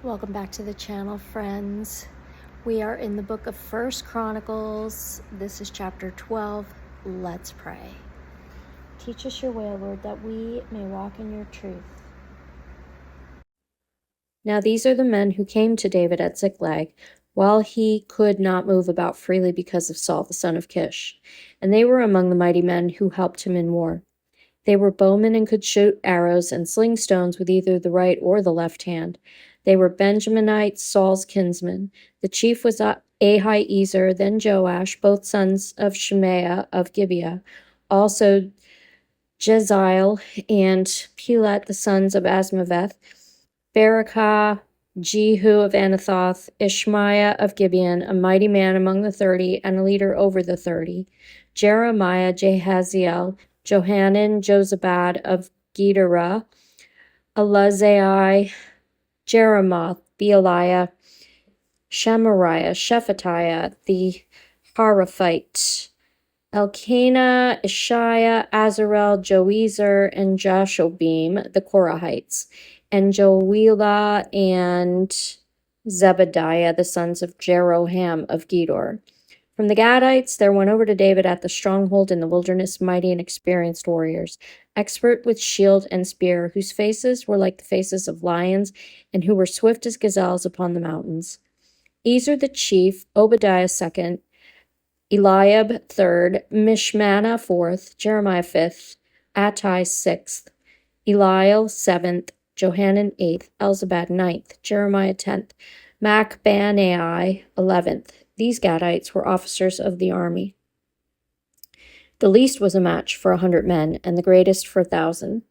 Welcome back to the channel, friends. We are in the book of First Chronicles. This is chapter 12. Let's pray. Teach us your way, Lord, that we may walk in your truth. Now these are the men who came to David at Ziklag, while he could not move about freely because of Saul the son of Kish. And they were among the mighty men who helped him in war. They were bowmen and could shoot arrows and sling stones with either the right or the left hand. They were Benjaminites, Saul's kinsmen. The chief was Ahiezer, then Joash, both sons of Shemaiah of Gibeah. Also Jeziel and Pelet, the sons of Asmaveth. Berakah, Jehu of Anathoth, Ishmaiah of Gibeon, a mighty man among the 30 and a leader over the 30. Jeremiah, Jehaziel, Johanan, Jozabad of Gedera, Elazai, Jeremoth, Bealiah, Shemariah, Shephatiah, the Haraphite, Elkanah, Ishiah, Azarel, Joezer, and Jashobim, the Korahites, and Joelah and Zebediah, the sons of Jeroham of Gedor. From the Gadites, there went over to David at the stronghold in the wilderness mighty and experienced warriors, expert with shield and spear, whose faces were like the faces of lions, and who were swift as gazelles upon the mountains. Ezer the chief, Obadiah second, Eliab third, Mishmana fourth, Jeremiah fifth, Attai sixth, Eliel seventh, Johanan eighth, Elzabad ninth, Jeremiah 10th, Macbanai 11th. These Gadites were officers of the army. The least was a match for 100 men, and the greatest for 1,000.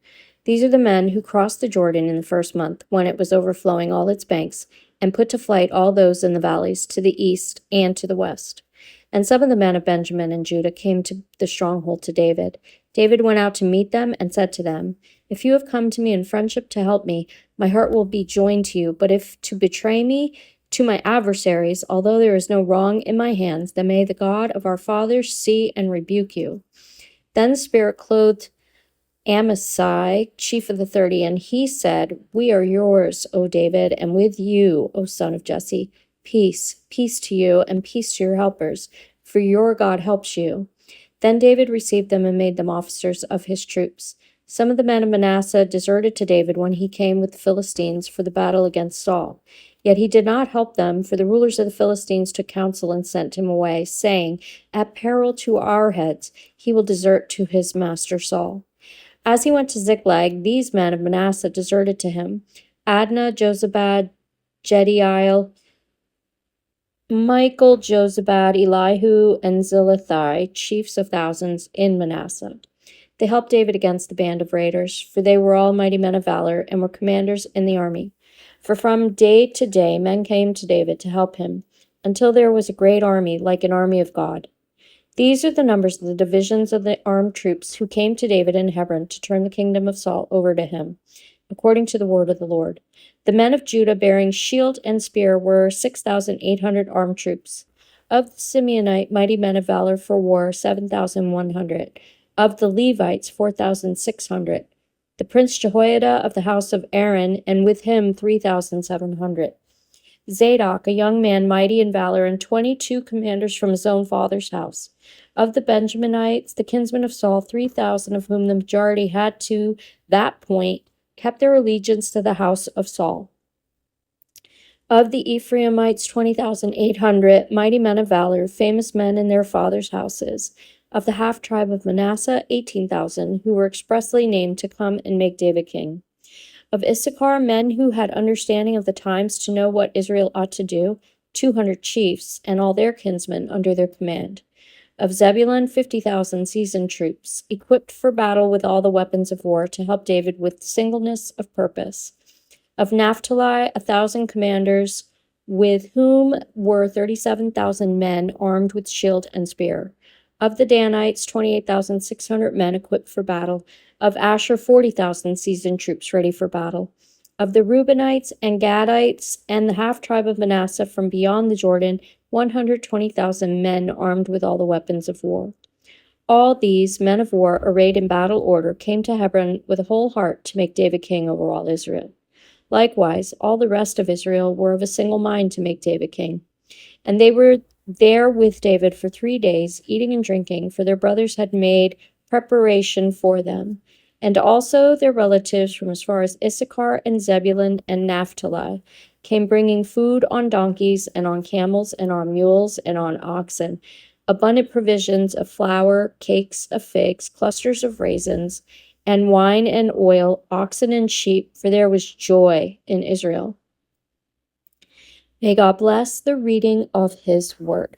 These are the men who crossed the Jordan in the first month, when it was overflowing all its banks, and put to flight all those in the valleys to the east and to the west. And some of the men of Benjamin and Judah came to the stronghold to David. David went out to meet them and said to them, "If you have come to me in friendship to help me, my heart will be joined to you. But if to betray me to my adversaries, although there is no wrong in my hands, then may the God of our fathers see and rebuke you." Then the Spirit clothed Amasai, chief of the 30, and he said, "We are yours, O David, and with you, O son of Jesse. Peace, peace to you, and peace to your helpers, for your God helps you." Then David received them and made them officers of his troops. Some of the men of Manasseh deserted to David when he came with the Philistines for the battle against Saul. Yet he did not help them, for the rulers of the Philistines took counsel and sent him away, saying, "At peril to our heads, he will desert to his master Saul." As he went to Ziklag, these men of Manasseh deserted to him: Adnah, Jozabad, Jediel, Michael, Jozabad, Elihu, and Zilithai, chiefs of thousands in Manasseh. They helped David against the band of raiders, for they were all mighty men of valor and were commanders in the army. For from day to day men came to David to help him, until there was a great army, like an army of God. These are the numbers of the divisions of the armed troops who came to David in Hebron to turn the kingdom of Saul over to him, according to the word of the Lord. The men of Judah bearing shield and spear were 6,800 armed troops. Of the Simeonite mighty men of valor for war, 7,100. Of the Levites, 4,600. The prince Jehoiada of the house of Aaron, and with him 3,700. Zadok, a young man mighty in valor, and 22 commanders from his own father's house. Of the Benjaminites, the kinsmen of Saul, 3,000, of whom the majority had to that point kept their allegiance to the house of Saul. Of the Ephraimites, 20,800, mighty men of valor, famous men in their fathers' houses. Of the half-tribe of Manasseh, 18,000, who were expressly named to come and make David king. Of Issachar, men who had understanding of the times to know what Israel ought to do, 200 chiefs, and all their kinsmen under their command. Of Zebulun, 50,000 seasoned troops, equipped for battle with all the weapons of war, to help David with singleness of purpose. Of Naphtali, 1,000 commanders, with whom were 37,000 men armed with shield and spear. Of the Danites, 28,600 men equipped for battle. Of Asher, 40,000 seasoned troops ready for battle. Of the Reubenites and Gadites and the half-tribe of Manasseh from beyond the Jordan, 120,000 men armed with all the weapons of war. All these men of war, arrayed in battle order, came to Hebron with a whole heart to make David king over all Israel. Likewise, all the rest of Israel were of a single mind to make David king. And they were there with David for 3 days, eating and drinking, for their brothers had made preparation for them. And also their relatives from as far as Issachar and Zebulun and Naphtali came bringing food on donkeys and on camels and on mules and on oxen, abundant provisions of flour, cakes of figs, clusters of raisins, and wine and oil, oxen and sheep, for there was joy in Israel. May God bless the reading of his word.